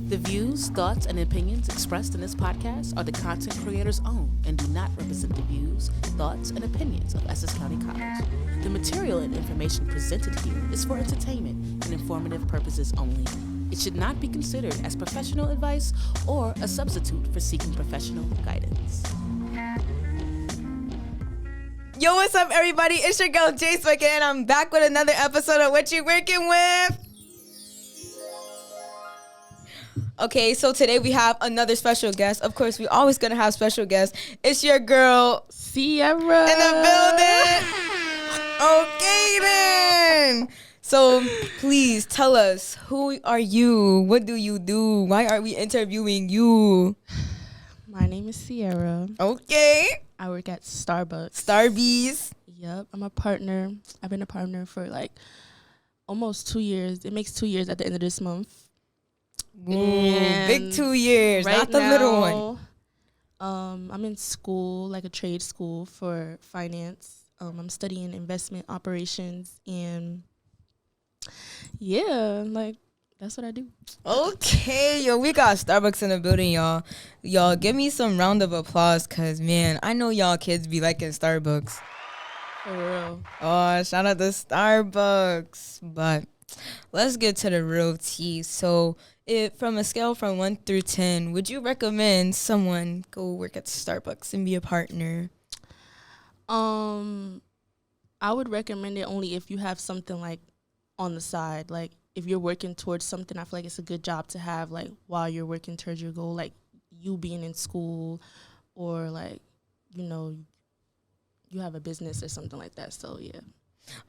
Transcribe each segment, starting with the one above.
The views, thoughts, and opinions expressed in this podcast are the content creator's own and do not represent the views, thoughts, and opinions of Essex County College. The material and information presented here is for entertainment and informative purposes only. It should not be considered as professional advice or a substitute for seeking professional guidance. Yo, what's up, everybody? It's your girl, Jaesbuggin, and I'm back with another episode of What You Working With? Okay, so today we have another special guest. Of course, we always gonna have special guests. It's your girl, Sierra. in the building. Okay, then. So, please tell us, who are you? What do you do? Why are we interviewing you? My name is Sierra. Okay. I work at Starbucks. Starbies. Yep, I'm a partner. I've been a partner for like almost 2 years. It makes 2 years at the end of this month. Ooh, big 2 years, right not the now, little one. I'm in school, like a trade school for finance. I'm studying investment operations, and yeah, like that's what I do. Okay, yo, we got Starbucks in the building, y'all. Y'all, give me some round of applause, because, man, I know y'all kids be liking Starbucks. For real. Oh, shout out to Starbucks. But let's get to the real tea. So, from a scale from 1 through 10, would you recommend someone go work at Starbucks and be a partner? I would recommend it only if you have something like on the side. Like if you're working towards something, I feel like it's a good job to have like while you're working towards your goal, like you being in school or like, you know, you have a business or something like that. So yeah.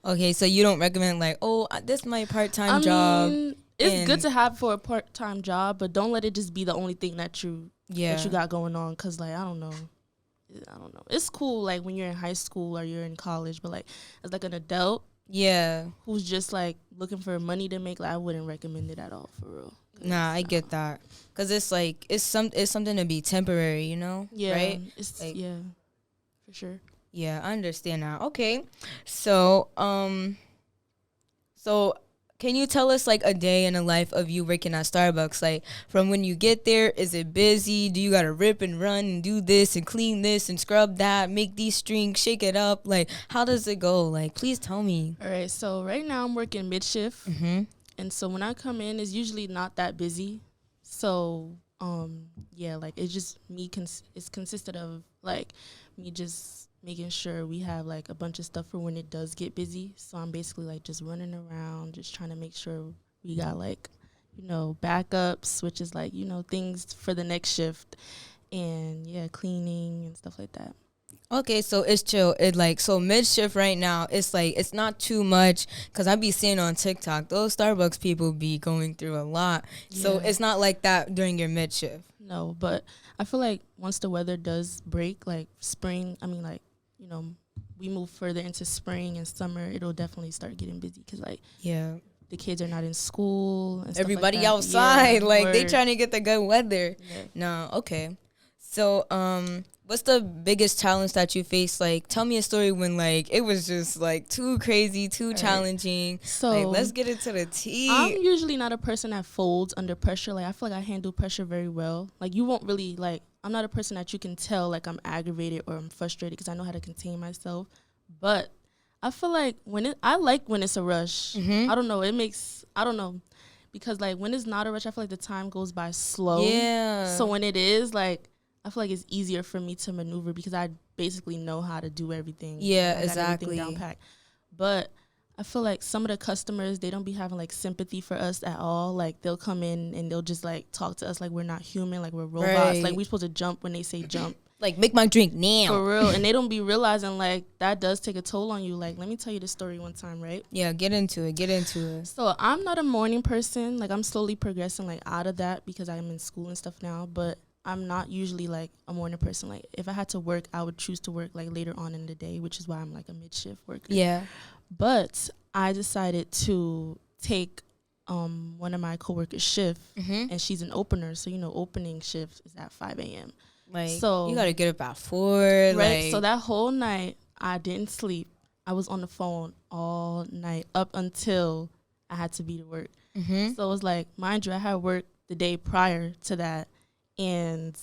Okay, so you don't recommend like, oh, this is my part-time job. It's good to have for a part-time job, but don't let it just be the only thing that you got going on. Cause like I don't know. It's cool like when you're in high school or you're in college, but like as like an adult, who's just like looking for money to make, like I wouldn't recommend it at all, for real. Nah, I get that. Cause it's like it's something to be temporary, you know? Yeah, right? It's like, for sure. Yeah, I understand now. Okay, so can you tell us like a day in the life of you working at Starbucks? Like from when you get there, is it busy? Do you gotta rip and run and do this and clean this and scrub that, make these strings, shake it up? Like how does it go? Like please tell me. All right, so right now I'm working mid-shift, and so when I come in, it's usually not that busy. So like it's just me. It's consisted of like me just making sure we have like a bunch of stuff for when it does get busy. So I'm basically like just running around, just trying to make sure we got like, you know, backups, which is like, you know, things for the next shift, and cleaning and stuff like that. Okay, so it's chill. So mid shift right now, it's like it's not too much, cause I be seeing on TikTok those Starbucks people be going through a lot. Yeah. So it's not like that during your mid shift. No, but I feel like once the weather does break, like spring, I mean like, you know, we move further into spring and summer, it'll definitely start getting busy, because like the kids are not in school and everybody stuff like outside, like they trying to get the good weather. No, okay. So what's the biggest challenge that you faced? Like tell me a story when like it was just like too crazy, too challenging. So like, let's get into the tea. I'm usually not a person that folds under pressure. Like I feel like I handle pressure very well. Like you won't really like, I'm not a person that you can tell like I'm aggravated or I'm frustrated, because I know how to contain myself. But I feel like I like when it's a rush. I don't know. I don't know. Because like when it's not a rush, I feel like the time goes by slow. Yeah. So when it is, like I feel like it's easier for me to maneuver, because I basically know how to do everything. Yeah, exactly. Everything down pat. But I feel like some of the customers, they don't be having like sympathy for us at all. Like they'll come in and they'll just like talk to us like we're not human, like we're robots. Right. Like we're supposed to jump when they say jump. Like make my drink now. For real. And they don't be realizing like that does take a toll on you. Like let me tell you the story one time, right? Yeah, get into it. So I'm not a morning person. Like I'm slowly progressing like out of that, because I'm in school and stuff now. But I'm not usually like a morning person. Like if I had to work, I would choose to work like later on in the day, which is why I'm like a mid-shift worker. Yeah. But I decided to take one of my coworkers' shift, and she's an opener. So, you know, opening shift is at 5 a.m. Like, so you got to get up at 4. Right. Like, so that whole night, I didn't sleep. I was on the phone all night up until I had to be to work. So it was like, mind you, I had work the day prior to that, and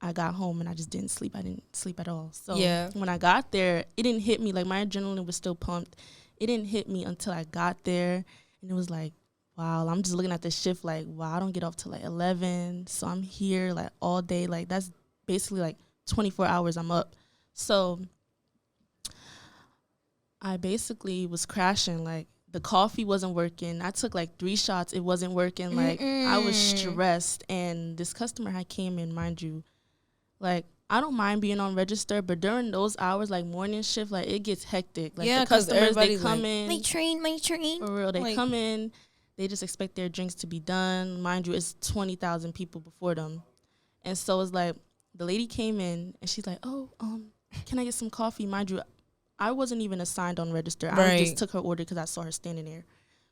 I got home and I just didn't sleep. I didn't sleep at all. So when I got there, it didn't hit me. Like, my adrenaline was still pumped. It didn't hit me until I got there, and it was like, wow, I'm just looking at the shift like, wow, I don't get off till like 11. So I'm here like all day. Like, that's basically like 24 hours I'm up. So I basically was crashing. Like, the coffee wasn't working. I took like 3 shots. It wasn't working. Like, I was stressed. And this customer had came in, mind you, like, I don't mind being on register, but during those hours, like morning shift, like, it gets hectic. Like, the customers, they come in. My train. For real, they come in. They just expect their drinks to be done. Mind you, it's 20,000 people before them. And so it's like, the lady came in, and she's like, oh, can I get some coffee? Mind you, I wasn't even assigned on register. I just took her order because I saw her standing there.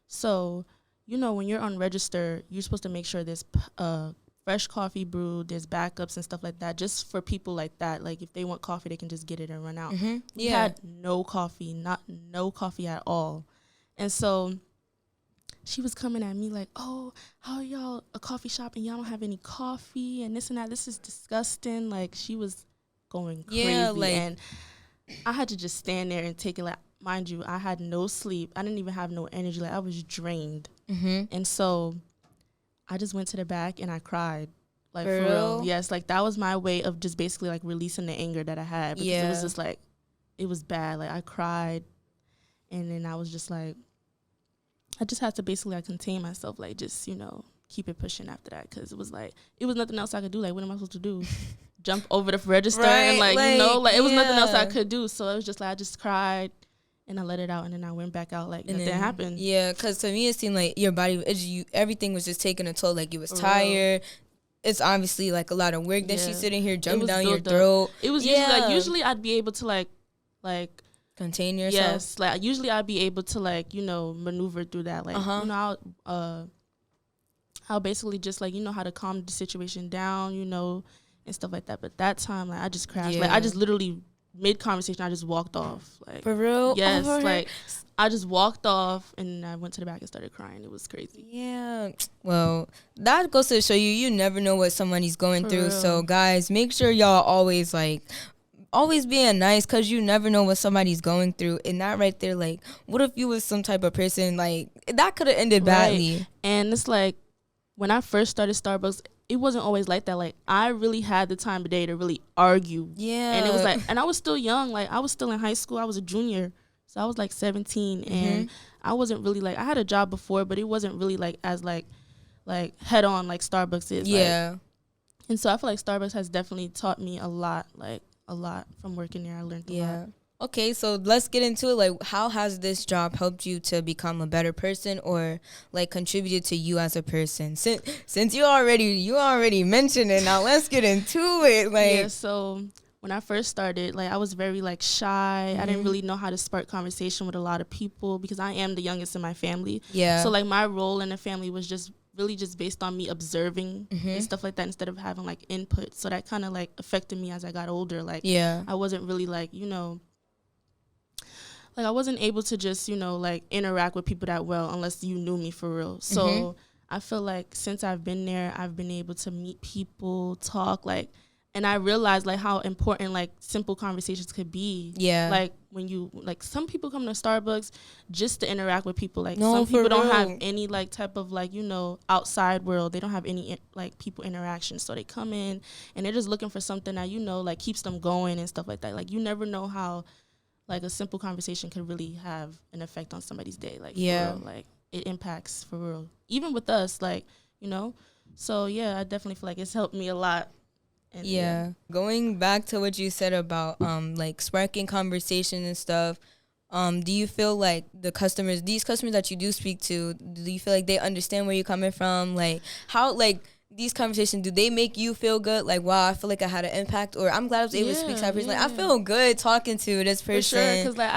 So, you know, when you're on register, you're supposed to make sure there's fresh coffee brewed, there's backups and stuff like that, just for people like that. Like, if they want coffee, they can just get it and run out. We had no coffee, no coffee at all. And so she was coming at me like, oh, how are y'all a coffee shop and y'all don't have any coffee and this and that? This is disgusting. Like, she was going crazy. And I had to just stand there and take it. Like, mind you, I had no sleep. I didn't even have no energy. Like, I was drained. And so I just went to the back and I cried. Like, for real? Yes, like, that was my way of just basically, like, releasing the anger that I had. Because it was just, like, it was bad. Like, I cried. And then I was just, like, I just had to basically, like, contain myself. Like, just, you know, keep it pushing after that. Because it was, like, it was nothing else I could do. Like, what am I supposed to do? Jump over the register and, like, you know, like, it was nothing else I could do. So it was just, like, I just cried. And I let it out, and then I went back out like nothing happened. Yeah, because to me it seemed like your body, everything was just taking a toll. Like, you was tired. It's obviously like a lot of work that she's sitting here jumping down your throat. It was usually I'd be able to like contain yourself. Yes, like usually I'd be able to, like, you know, maneuver through that. Like, you know, I'll basically just, like, you know, how to calm the situation down, you know, and stuff like that. But that time, like, I just crashed. Like, I just literally, mid-conversation, I just walked off. Like, for real? Yes. Like, I just walked off, and I went to the back and started crying. It was crazy. Yeah. Well, that goes to show you never know what somebody's going through. Real. So, guys, make sure y'all always being nice, because you never know what somebody's going through. And that right there, like, what if you was some type of person, like, that could have ended badly. And it's like, when I first started Starbucks, it wasn't always like that. Like, I really had the time of day to really argue. Yeah. And it was like, and I was still young. Like, I was still in high school. I was a junior. So I was like 17. And I wasn't really like, I had a job before, but it wasn't really like as like head on like Starbucks is. Yeah. Like, and so I feel like Starbucks has definitely taught me a lot from working there. I learned a lot. Okay, so let's get into it. Like, how has this job helped you to become a better person, or like contributed to you as a person? Since you already mentioned it, now let's get into it. Like, so when I first started, like, I was very like shy. I didn't really know how to spark conversation with a lot of people because I am the youngest in my family. Yeah. So like my role in the family was just really just based on me observing and stuff like that instead of having like input. So that kind of like affected me as I got older. Like, I wasn't really like, you know, like, I wasn't able to just, you know, like, interact with people that well unless you knew me for real. So I feel like since I've been there, I've been able to meet people, talk, like, and I realized, like, how important, like, simple conversations could be. Yeah. Like, when you, like, some people come to Starbucks just to interact with people. Like, some people don't have any, like, type of, like, you know, outside world. They don't have any, like, people interaction. So they come in and they're just looking for something that, you know, like, keeps them going and stuff like that. Like, you never know how, like, a simple conversation could really have an effect on somebody's day. Like, for real, like, it impacts for real. Even with us, like, you know. So, yeah, I definitely feel like it's helped me a lot. And, Going back to what you said about, like, sparking conversation and stuff, do you feel like these customers that you do speak to, do you feel like they understand where you're coming from? Like, how, like, these conversations, do they make you feel good? Like, wow, I feel like I had an impact, or I'm glad I was able to speak to that person. Like, I feel good talking to this person. For sure, because, like,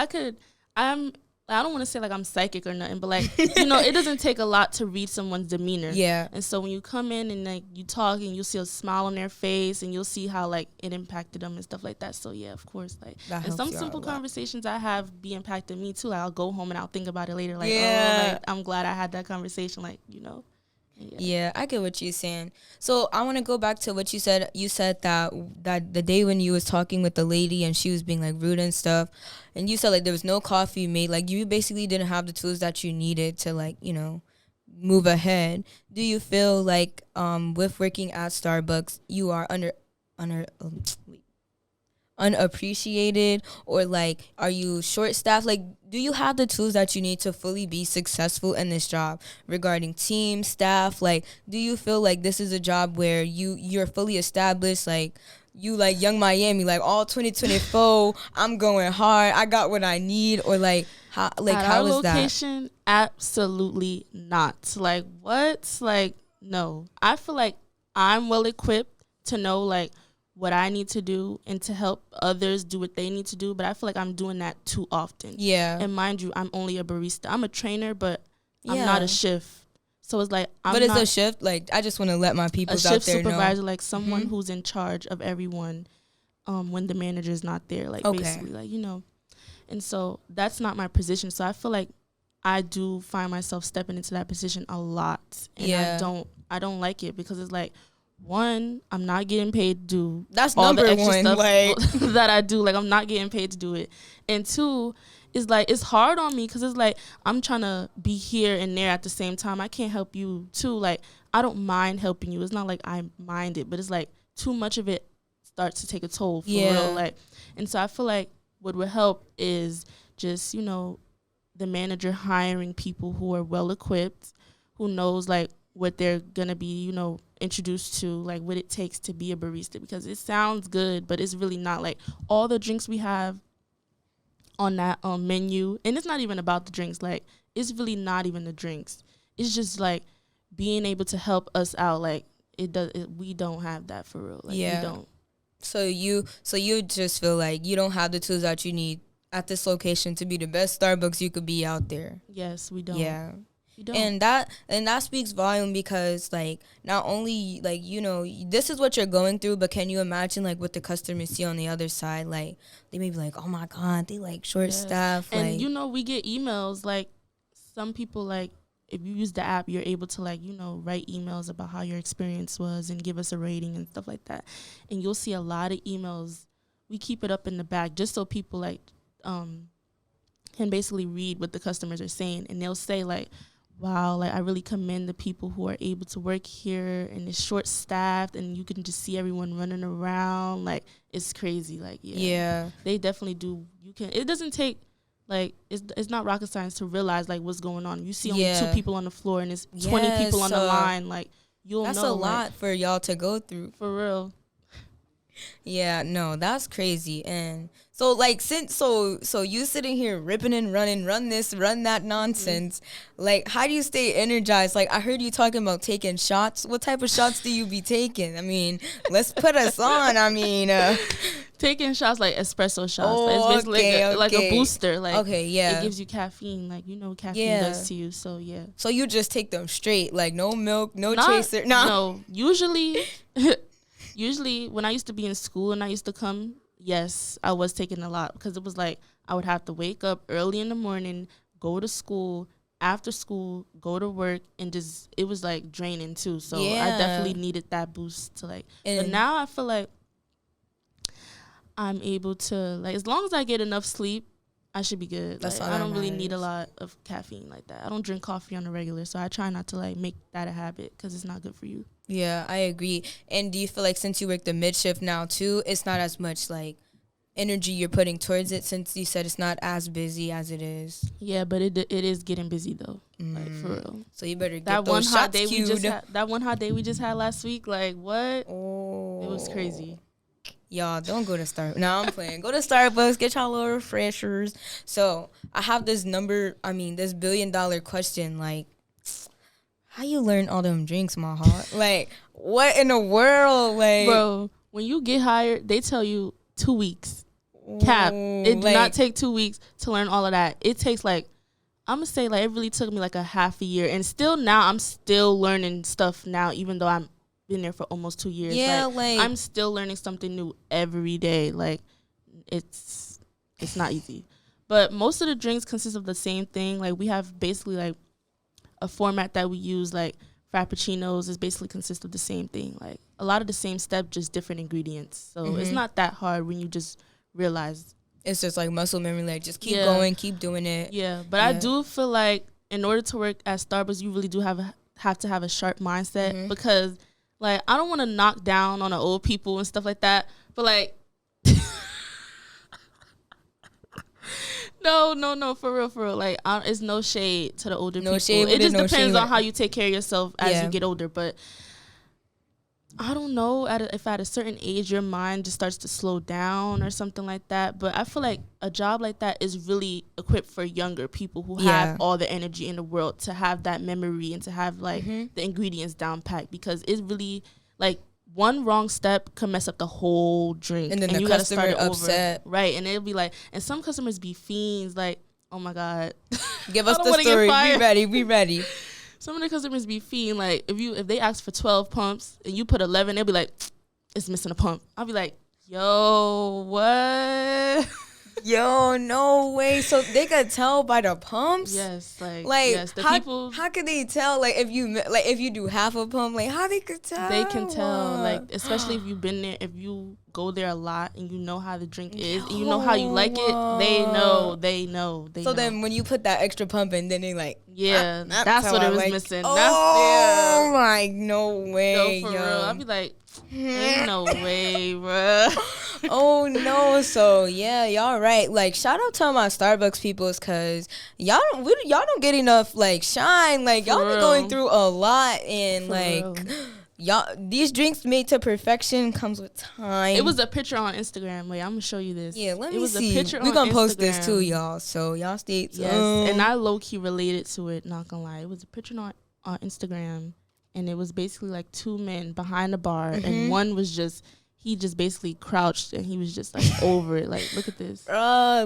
I don't want to say, like, I'm psychic or nothing, but, like, you know, it doesn't take a lot to read someone's demeanor. Yeah. And so when you come in and, like, you talk and you'll see a smile on their face and you'll see how, like, it impacted them and stuff like that. So, yeah, of course, like, and some simple conversations I have be impacted me, too. Like, I'll go home and I'll think about it later. Like, oh, like, I'm glad I had that conversation, like, you know. Yeah, I get what you're saying. So I want to go back to what you said. You said that the day when you was talking with the lady and she was being like rude and stuff, and you said like there was no coffee made. Like you basically didn't have the tools that you needed to like move ahead. Do you feel like with working at Starbucks you are unappreciated, or like are you short staffed? Like do you have the tools that you need to fully be successful in this job regarding team staff? Like do you feel like this is a job where you're fully established, like you like Young Miami, like all 2024 I'm going hard, I got what I need? Or like how At how our is that? location, absolutely not. Like what? Like no. I feel like I'm well equipped to know like what I need to do and to help others do what they need to do, but I feel like I'm doing that too often. Yeah. And mind you, I'm only a barista. I'm a trainer, but I'm Yeah. not a shift. So it's like But it's a shift. Like I just want to let my people a out shift there supervisor, know. like someone who's in charge of everyone when the manager's not there, like Okay. basically, like, And so that's not my position. So I feel like I do find myself stepping into that position a lot. And Yeah. I don't like it because it's like, one, I'm not getting paid to do That's all the number extra one, stuff like that I do. Like, I'm not getting paid to do it. And two, it's like, it's hard on me because it's like, I'm trying to be here and there at the same time. I can't help you too. Like, I don't mind helping you. It's not like I mind it, but it's like too much of it starts to take a toll for real. Like, and so I feel like what would help is just, the manager hiring people who are well equipped, who knows like what they're gonna be, introduced to, like what it takes to be a barista, because it sounds good, but it's really not. Like all the drinks we have on that menu, and it's not even about the drinks, like it's really not even the drinks. It's just like being able to help us out. Like we don't have that for real. Like we don't. So you just feel like you don't have the tools that you need at this location to be the best Starbucks you could be out there. Yes, we don't. Yeah. We don't. And that speaks volume, because like not only like this is what you're going through, but can you imagine like what the customers see on the other side? Like they may be like, oh my god, they like short staff. And like, we get emails, like some people, like if you use the app, you're able to like write emails about how your experience was and give us a rating and stuff like that. And you'll see a lot of emails. We keep it up in the back just so people like can basically read what the customers are saying, and they'll say like, wow, like I really commend the people who are able to work here, and it's short staffed and you can just see everyone running around. Like it's crazy. Like they definitely do. It doesn't take like it's not rocket science to realize like what's going on. You see only 2 people on the floor and it's 20 people on the line. Like that's a lot for y'all to go through, for real. Yeah, no, that's crazy. And so like so you sitting here ripping and running, run this, run that nonsense. Like how do you stay energized? Like I heard you talking about taking shots. What type of shots do you be taking? I mean, let's put us on. I mean, taking shots like espresso shots. Like, it's basically like a booster. Like it gives you caffeine. Like caffeine does to you. So yeah. So you just take them straight, like no milk, no chaser. No, usually when I used to be in school and I used to come, yes, I was taking a lot, because it was like I would have to wake up early in the morning, go to school, after school, go to work, and just it was like draining too. So I definitely needed that boost to like. But now I feel like I'm able to, like, as long as I get enough sleep, I should be good. Like, I don't really need a lot of caffeine like that. I don't drink coffee on the regular, so I try not to like make that a habit, because it's not good for you. Yeah, I agree. And do you feel like since you work the mid shift now too, it's not as much like energy you're putting towards it, since you said it's not as busy as it is? Yeah, but it is getting busy though, like for real. So you better get that those one shots hot day queued. that one hot day we just had last week. Like what? Oh, it was crazy. Y'all don't go to Starbucks. No, I'm playing. Go to Starbucks, get y'all little refreshers. So I have this this $1 billion question. Like, how you learn all them drinks, my heart? Like, what in the world? Like, bro, when you get hired, they tell you 2 weeks. Cap. It did not take 2 weeks to learn all of that. It takes like, I'm gonna say like it really took me like a half a year, and still now I'm still learning stuff now, even though I'm been there for almost 2 years. Yeah, like I'm still learning something new every day. Like it's not easy, but most of the drinks consist of the same thing. Like we have basically like a format that we use like Frappuccinos is basically consist of the same thing. Like a lot of the same step, just different ingredients. So it's not that hard when you just realize. It's just like muscle memory. Like just keep going, keep doing it. Yeah, but I do feel like in order to work at Starbucks, you really do have to have a sharp mindset because like I don't want to knock down on the old people and stuff like that. But like. No, for real. Like, it's no shade to the older people. It just depends on how you take care of yourself as you get older. But I don't know if at a certain age your mind just starts to slow down or something like that. But I feel like a job like that is really equipped for younger people who have all the energy in the world to have that memory and to have like the ingredients down packed, because it's really like. One wrong step can mess up the whole drink, and then the customer upset, right? And it'll be like, and some customers be fiends, like, oh my god, give us the story. We ready. Some of the customers be fiend, like if they ask for 12 pumps and you put 11, they'll be like, it's missing a pump. I'll be like, yo, what? Yo, no way. So they could tell by the pumps? Yes, like yes, the people. How could they tell? Like if you do half a pump, like how they could tell? They can tell, like especially if you've been there, if you go there a lot and you know how the drink is, and you know how you like it. They know. So then when you put that extra pump in, then they like, yeah, that's what it was missing. Oh my, no way. No, for real. I'll be like, ain't no way, bro. Oh no. So yeah, y'all right. Like shout out to my Starbucks peoples, cause y'all don't get enough like shine. Like y'all be going through a lot, and for like real. Y'all, these drinks made to perfection comes with time. It was a picture on Instagram. Wait, I'm gonna show you this. Yeah, let me see. It was a picture We're gonna post this too, y'all. So y'all stay tuned. Yes, and I low key related to it. Not gonna lie, it was a picture on Instagram, and it was basically like two men behind the bar, and one was just. He just basically crouched and he was just like over it. Like, look at this. Yeah.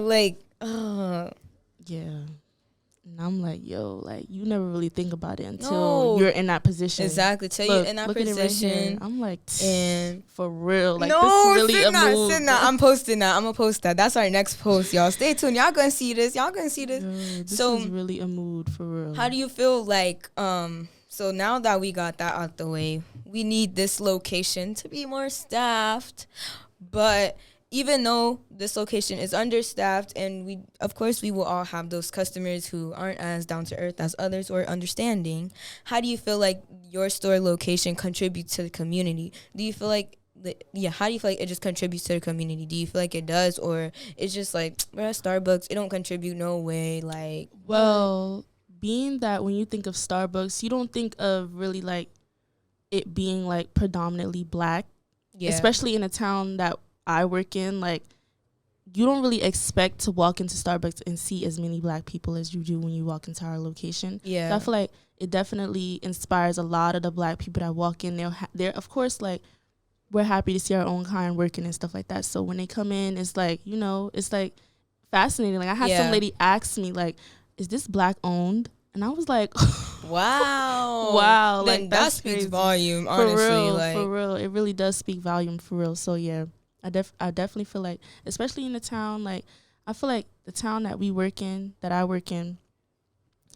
And I'm like, yo, like you never really think about it until you're in that position. Exactly. Till you're in that position. Right, I'm like, and for real. Like, this is really a move. I'm posting that. I'm gonna post that. That's our next post, y'all. Stay tuned. Y'all gonna see this. Yo, this is really a mood for real. How do you feel like so now that we got that out the way, we need this location to be more staffed. But even though this location is understaffed, and we will all have those customers who aren't as down to earth as others or understanding, how do you feel like your store location contributes to the community? Do you feel like how do you feel like it just contributes to the community? Do you feel like it does, or it's just like, we're at Starbucks, it don't contribute no way? Like, well, being that when you think of Starbucks, you don't think of really like it being like predominantly black, especially in a town that I work in. Like, you don't really expect to walk into Starbucks and see as many black people as you do when you walk into our location. Yeah, so I feel like it definitely inspires a lot of the black people that walk in. They're of course, like, we're happy to see our own kind working and stuff like that. So when they come in, it's like, it's like fascinating. Like, I had some lady ask me, like, is this black owned? And I was like, wow. Then like, that speaks crazy. Volume, honestly. For real. It really does speak volume, for real. So, yeah, I definitely feel like, especially in the town, like, I feel like the town that I work in,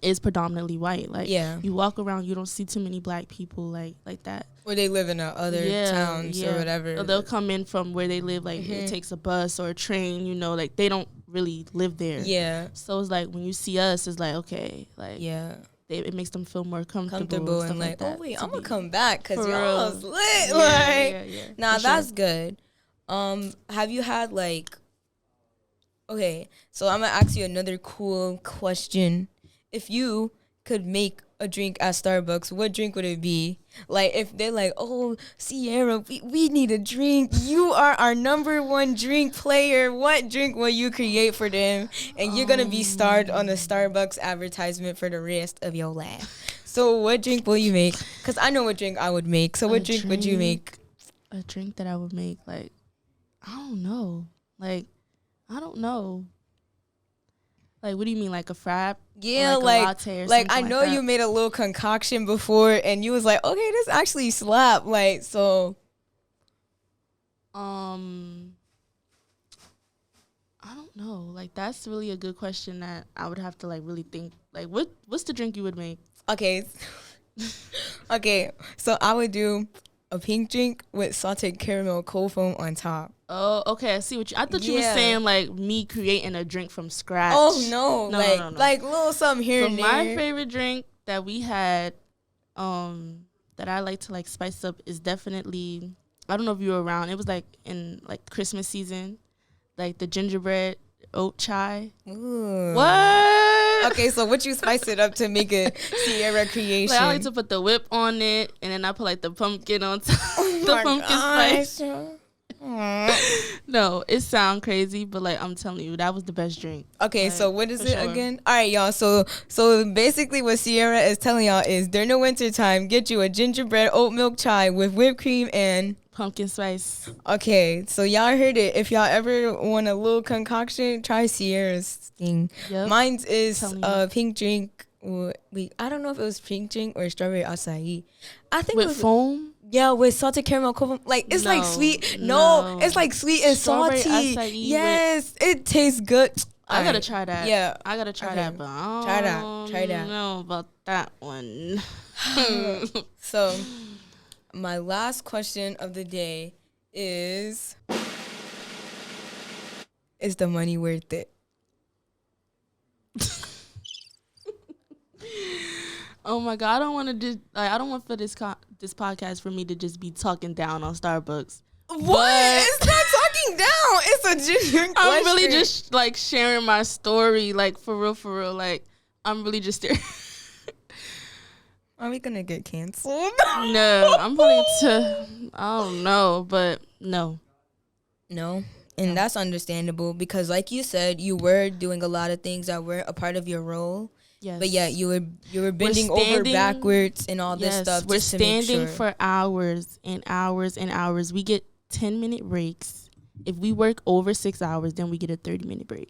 is predominantly white. Like, you walk around, you don't see too many black people like that. Or they live in other towns or whatever. Or they'll come in from where they live, like, it takes a bus or a train, like, they don't really live there. Yeah. So it's like, when you see us, it's like, okay, like, it makes them feel more comfortable and like, that. Oh wait, I'm gonna come back because y'all was lit. That's good. Have you had like? Okay, so I'm gonna ask you another cool question. If you could make a drink at Starbucks, what drink would it be? Like, if they're like, oh, Sierra, we need a drink. You are our number one drink player. What drink will you create for them? And you're going to be starred on a Starbucks advertisement for the rest of your life. So what drink will you make? Because I know what drink I would make. So what drink would you make? A drink that I would make, like, I don't know. Like, I don't know. Like, what do you mean, like a frap? Yeah, like a latte or like I something know like that? You made a little concoction before, and you was like, okay, this actually slap. Like, so. I don't know. Like, that's really a good question that I would have to like really think. Like, what's the drink you would make? Okay, Okay, so I would do a pink drink with salted caramel cold foam on top. Oh, okay. I see what you. I thought you were Yeah. saying like me creating a drink from scratch. Oh no, No, like no, no. like little something here So and my there. favorite drink that we had, that I like to like spice up is definitely. I don't know if you were around. It was like in like Christmas season, like the gingerbread oat chai. Ooh. What? Okay, so what you spice it up to make a Sierra creation? Like I like to put the whip on it, and then I put like the pumpkin on top. Oh The my pumpkin gosh. spice. Aw. No, it sound crazy, but like I'm telling you, that was the best drink. Okay, Like, so what is for it sure. again? All right, y'all. So basically, what Sierra is telling y'all is during the winter time, get you a gingerbread oat milk chai with whipped cream and. Pumpkin spice. Okay, so y'all heard it. If y'all ever want a little concoction, try Sierra's thing. Yep. Mine's is Telling you. pink drink. I don't know if it was pink drink or strawberry acai. I think it With was, foam. yeah, with salted caramel cocoa. Like it's like No, sweet. no. No, it's like sweet and Strawberry salty. acai Yes, it tastes good. I gotta Alright, try that. Yeah. I gotta try Okay. that, but I Try that. don't Try that. know about that one. So, my last question of the day is the money worth it? Oh my god, I don't want to just like I don't want for this podcast for me to just be talking down on Starbucks. What? But- It's not talking down. It's a genuine question. I'm really just like sharing my story, like for real. Like I'm really just Are we gonna get canceled? no. I'm probably I don't know, but no. No. And that's understandable because, like you said, you were doing a lot of things that weren't a part of your role. Yes. But yet you were bending over standing- backwards and all this Yes, stuff. we're just to make standing sure. for hours and hours and hours. We get 10-minute breaks. If we work over 6 hours, then we get a 30-minute break.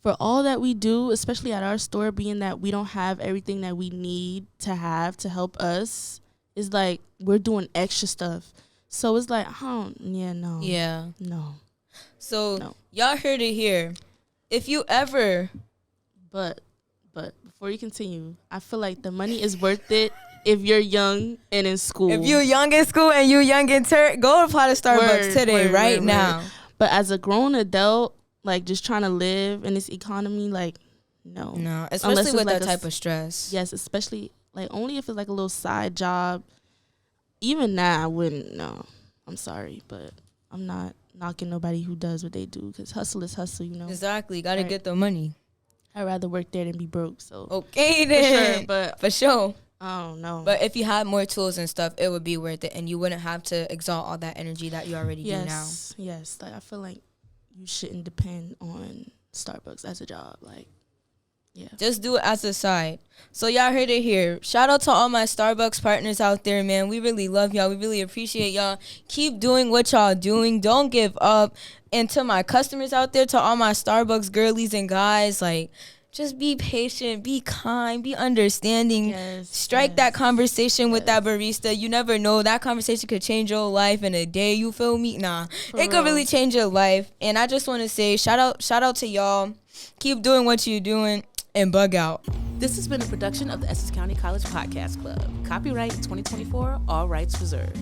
For all that we do, especially at our store, being that we don't have everything that we need to have to help us, is like we're doing extra stuff. So it's like, no. Yeah. No. So No. y'all heard it here. If you ever But before you continue, I feel like the money is worth it if you're young and in school. If you young in school and you young in go apply to Starbucks Word, today, word, right word, now. word. But as a grown adult, like just trying to live in this economy, like no. No, Unless especially it's with like that a type of stress. Yes, especially like only if it's like a little side job. Even now, I wouldn't. No, I'm sorry, but I'm not knocking nobody who does what they do because hustle is hustle, you know. Exactly, gotta Right. get the money. I'd rather work there than be broke. So Okay for then, sure, but for sure. I don't know. But if you had more tools and stuff, it would be worth it, and you wouldn't have to exalt all that energy that you already do now. Yes. Like I feel like you shouldn't depend on Starbucks as a job. Like, yeah. Just do it as a side. So y'all heard it here. Shout out to all my Starbucks partners out there, man. We really love y'all. We really appreciate y'all. Keep doing what y'all doing. Don't give up. And to my customers out there, to all my Starbucks girlies and guys, like, just be patient, be kind, be understanding. Yes, Strike that yes, conversation with yes. that barista. You never know. That conversation could change your life in a day. You feel me? Nah. For It could real. really change your life. And I just want to say shout out to y'all. Keep doing what you're doing and bug out. This has been a production of the Essex County College Podcast Club. Copyright 2024, all rights reserved.